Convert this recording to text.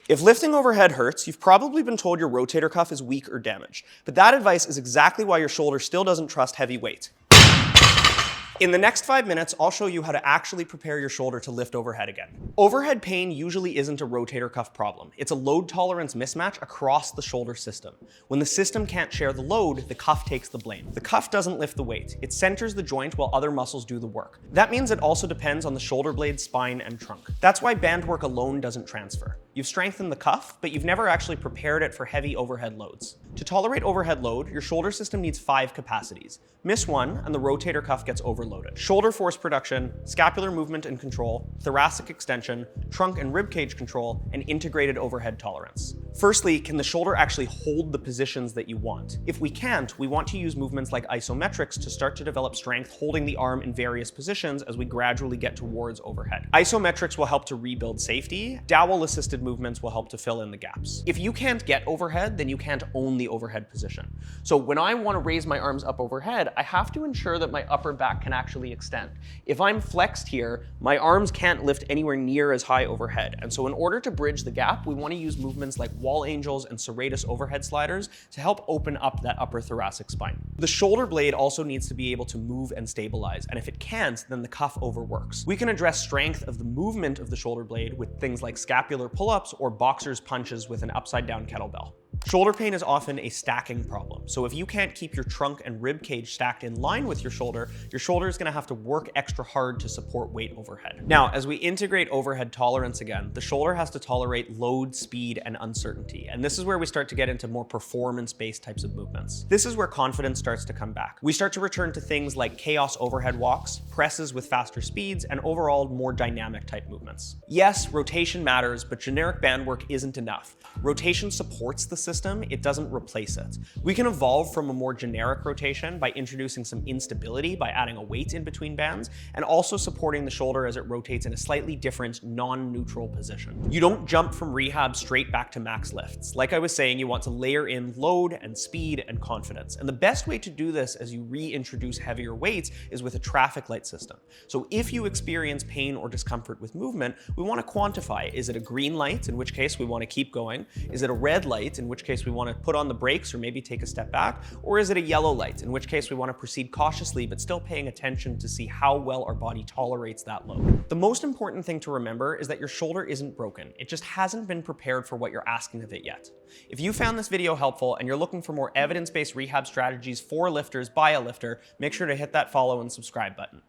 If lifting overhead hurts, you've probably been told your rotator cuff is weak or damaged, but that advice is exactly why your shoulder still doesn't trust heavy weight. In the next 5 minutes, I'll show you how to actually prepare your shoulder to lift overhead again. Overhead pain usually isn't a rotator cuff problem. It's a load tolerance mismatch across the shoulder system. When the system can't share the load, the cuff takes the blame. The cuff doesn't lift the weight. It centers the joint while other muscles do the work. That means it also depends on the shoulder blade, spine, and trunk. That's why band work alone doesn't transfer. You've strengthened the cuff, but you've never actually prepared it for heavy overhead loads. To tolerate overhead load, your shoulder system needs 5 capacities. Miss one, and the rotator cuff gets overloaded. Shoulder force production, scapular movement and control, thoracic extension, trunk and ribcage control, and integrated overhead tolerance. Firstly, can the shoulder actually hold the positions that you want? If we can't, we want to use movements like isometrics to start to develop strength holding the arm in various positions as we gradually get towards overhead. Isometrics will help to rebuild safety. Dowel-assisted movements will help to fill in the gaps. If you can't get overhead, then you can't own the overhead position. So when I want to raise my arms up overhead, I have to ensure that my upper back can actually extend. If I'm flexed here, my arms can't lift anywhere near as high overhead. And so in order to bridge the gap, we want to use movements like wall angels and serratus overhead sliders to help open up that upper thoracic spine. The shoulder blade also needs to be able to move and stabilize. And if it can't, then the cuff overworks. We can address strength of the movement of the shoulder blade with things like scapular pull-ups or boxer's punches with an upside down kettlebell. Shoulder pain is often a stacking problem. So if you can't keep your trunk and rib cage stacked in line with your shoulder is gonna have to work extra hard to support weight overhead. Now, as we integrate overhead tolerance again, the shoulder has to tolerate load, speed, and uncertainty. And this is where we start to get into more performance-based types of movements. This is where confidence starts to come back. We start to return to things like chaos overhead walks, presses with faster speeds, and overall more dynamic type movements. Yes, rotation matters, but generic band work isn't enough. Rotation supports the system, it doesn't replace it. We can evolve from a more generic rotation by introducing some instability by adding a weight in between bands, and also supporting the shoulder as it rotates in a slightly different, non-neutral position. You don't jump from rehab straight back to max lifts. Like I was saying, you want to layer in load and speed and confidence. And the best way to do this as you reintroduce heavier weights is with a traffic light system. So if you experience pain or discomfort with movement, we want to quantify. Is it a green light, in which case we want to keep going? Is it a red light, in which case we want to put on the brakes or maybe take a step back? Or is it a yellow light, in which case we want to proceed cautiously but still paying attention to see how well our body tolerates that load? The most important thing to remember is that your shoulder isn't broken. It just hasn't been prepared for what you're asking of it yet. If you found this video helpful and you're looking for more evidence-based rehab strategies for lifters by a lifter, make sure to hit that follow and subscribe button.